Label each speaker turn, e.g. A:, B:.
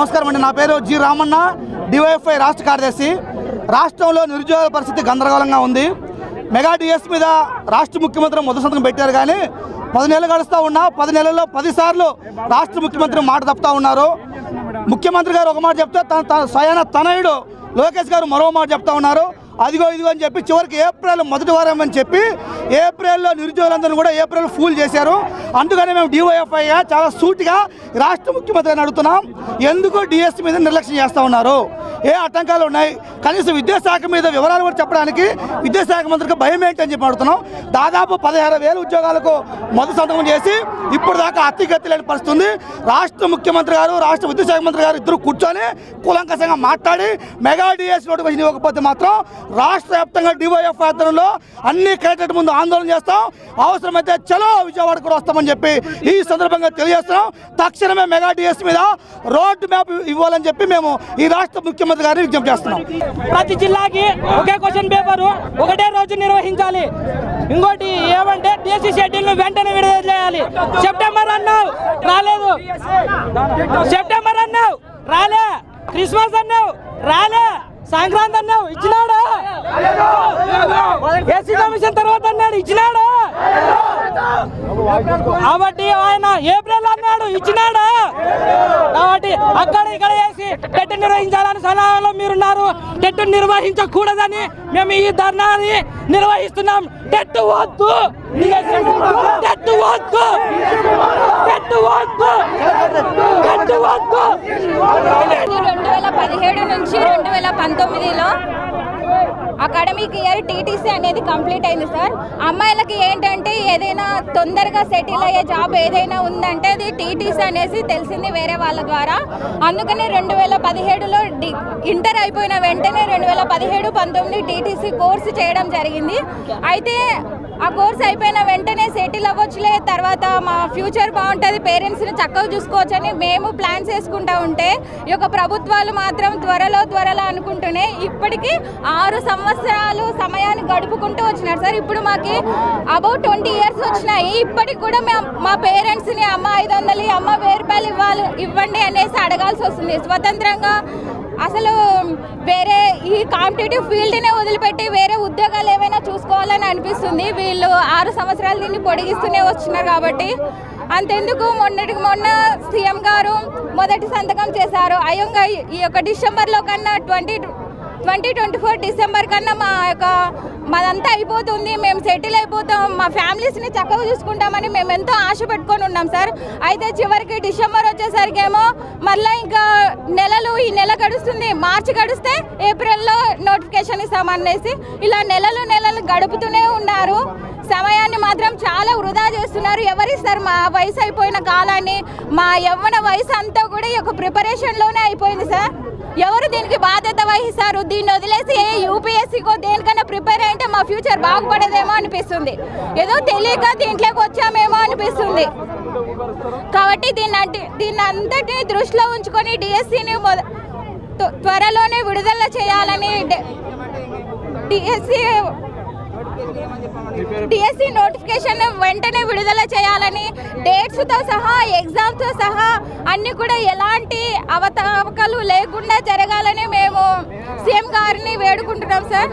A: నమస్కారం అండి. నా పేరు జి రామన్న, డివైఎఫ్ఐ రాష్ట్ర కార్యదర్శి. రాష్ట్రంలో నిరుద్యోగ పరిస్థితి గందరగోళంగా ఉంది. మెగా డిఎస్ మీద రాష్ట్ర ముఖ్యమంత్రి మొదటి సంతకం పెట్టారు, కానీ 10 నెలలు గడుస్తూ ఉన్నా 10 నెలల్లో 10 సార్లు రాష్ట్ర ముఖ్యమంత్రి మాట తప్పుతూ ఉన్నారు. ముఖ్యమంత్రి గారు ఒక మాట చెప్తే తన స్వయాన తనయుడు లోకేష్ గారు మరో మాట చెప్తా ఉన్నారు. అదిగో ఇదిగో అని చెప్పి చివరికి ఏప్రిల్ మొదటి వారం అని చెప్పి ఏప్రిల్లో నిరుద్యోగులందరూ కూడా ఏప్రిల్ ఫూల్ చేశారు. అందుకని మేము డివైఎఫ్ఐగా చాలా సూటిగా రాష్ట్ర ముఖ్యమంత్రిని అడుగుతున్నాం, ఎందుకు డిఎస్ మీద నిర్లక్ష్యం చేస్తూ ఉన్నారు? ఏ ఆటంకాలు ఉన్నాయి? కనీసం విద్యాశాఖ మీద వివరాలు కూడా చెప్పడానికి విద్యాశాఖ మంత్రికి భయం ఏంటని చెప్పి అడుగుతున్నాం. దాదాపు 16,000 ఉద్యోగాలకు మొదటి సంతకం చేసి ఇప్పుడు దాకా అతిగతి లేని పరిస్థితి ఉంది. రాష్ట్ర ముఖ్యమంత్రి గారు, రాష్ట్ర విద్యాశాఖ మంత్రి గారు ఇద్దరు కూర్చొని కూలంకషంగా మాట్లాడి మెగా డిఎస్ నోటిఫికేషన్ ఇవ్వకపోతే మాత్రం రాష్ట్ర వ్యాప్తంగా డివైఎఫ్ ఆధ్వర్యంలో అన్ని కలెక్టరేట్ ముందు ఆందోళన చేస్తాం. అవసరమైతే చలో విజయవాడకు కూడా వస్తామని చెప్పి ఈ సందర్భంగా తెలియజేస్తున్నాం. తక్షణమే మెగా డిఎస్ మీద రోడ్ మ్యాప్ ఇవ్వాలని చెప్పి మేము ఈ రాష్ట్ర ముఖ్యమంత్రి గారిని విజ్ఞప్తి చేస్తున్నాం.
B: ప్రతి జిల్లాకి ఒకే క్వశ్చన్ పేపర్ ఒకటే రోజు నిర్వహించాలి. ఇంకోటి ఏమంటే డిఎస్సి షెడ్యూల్ వెంటనే విడుదల చేయాలి. సెప్టెంబర్ అన్నావు రాలేదు, సెప్టెంబర్ అన్నావు రాలే, క్రిస్మస్ అన్నావు రాలే, సంక్రాంతి అన్నావు ఇచ్చినాడా? ఎస్సీ కమిషన్ తర్వాత అన్నాడు ఇచ్చినాడా? కాబట్టి ఆయన ఏప్రిల్ అన్నాడు ఇచ్చినాడా? కాబట్టి అక్కడ ఇక్కడ వేసి టెట్ నిర్వహించాలని సలహాలో మీరున్నారు. టెట్ నిర్వహించకూడదని మేము ఈ ధర్నాని నిర్వహిస్తున్నాం. టెట్ వద్దు, టెట్ వద్దు, టెట్ వద్దు, టెట్ వద్దు.
C: 2017 నుంచి 2019లో అకాడమిక్ ఇయర్ టీటీసీ అనేది కంప్లీట్ అయింది సార్. అమ్మాయిలకి ఏంటంటే ఏదైనా తొందరగా సెటిల్ అయ్యే జాబ్ ఏదైనా ఉందంటే అది టీటీసీ అనేసి తెలిసింది వేరే వాళ్ళ ద్వారా. అందుకని 2017లో ఇంటర్ అయిపోయిన వెంటనే 2017-19 టీటీసీ కోర్సు చేయడం జరిగింది. అయితే ఆ కోర్స్ అయిపోయిన వెంటనే సెటిల్ అవ్వచ్చులే, తర్వాత మా ఫ్యూచర్ బాగుంటుంది, పేరెంట్స్ని చక్కగా చూసుకోవచ్చని మేము ప్లాన్స్ వేసుకుంటూ ఉంటే ఈ యొక్క ప్రభుత్వాలు మాత్రం త్వరలో అనుకుంటూనే ఇప్పటికీ 6 సంవత్సరాలు సమయాన్ని గడుపుకుంటూ వచ్చినారు సార్. ఇప్పుడు మాకు అబౌట్ 20 ఇయర్స్ వచ్చినాయి. ఇప్పటికి కూడా మా పేరెంట్స్ని అమ్మ 500 అమ్మ 1000 రూపాయలు ఇవ్వండి అనేసి అడగాల్సి వస్తుంది. స్వతంత్రంగా అసలు వేరే ఈ కాంపిటేటివ్ ఫీల్డ్నే వదిలిపెట్టి వేరే ఉద్యోగాలు ఏమైనా చూసుకోవాలని అనిపిస్తుంది. వీళ్ళు 6 సంవత్సరాలు దీన్ని పొడిగిస్తూనే వచ్చినారు. కాబట్టి అంతెందుకు మొన్నటికి మొన్న సీఎం గారు మొదటి సంతకం చేశారు. అయ్యంగా ఈ యొక్క డిసెంబర్లో కన్నా 2024 డిసెంబర్ కన్నా మాదంతా అయిపోతుంది, మేము సెటిల్ అయిపోతాం, మా ఫ్యామిలీస్ని చక్కగా చూసుకుంటామని మేము ఎంతో ఆశ పెట్టుకొని ఉన్నాం సార్. అయితే చివరికి డిసెంబర్ వచ్చేసరికి ఏమో మళ్ళీ ఇంకా ఈ నెల గడుస్తుంది, మార్చి గడిస్తే ఏప్రిల్లో నోటిఫికేషన్ ఇస్తామనేసి ఇలా నెలలు గడుపుతూనే ఉన్నారు. సమయాన్ని మాత్రం చాలా వృధా చేస్తున్నారు. ఎవరిస్తారు? మా వయసు అయిపోయిన కాలాన్ని, మా యవ్వన వయసు అంతా కూడా ఈ యొక్క ప్రిపరేషన్లోనే అయిపోయింది సార్. ఎవరు దీనికి బాధ్యత వహిస్తారు? దీన్ని వదిలేసి యూపీఎస్సీకో దేనికైనా ప్రిపేర్ అయితే మా ఫ్యూచర్ బాగుపడేదేమో అనిపిస్తుంది. ఏదో తెలియక దీంట్లోకి వచ్చామేమో అనిపిస్తుంది. కాబట్టి దీన్ని అంతటిని దృష్టిలో ఉంచుకొని డిఎస్సిని త్వరలోనే విడుదల చేయాలని డిఎస్సి నోటిఫికేషన్ వెంటనే విడుదల చేయాలని, డేట్స్తో సహా ఎగ్జామ్స్తో సహా అన్నీ కూడా ఎలాంటి అవకతవకలు లేకుండా జరగాలని మేము సీఎం గారిని వేడుకుంటున్నాం సార్.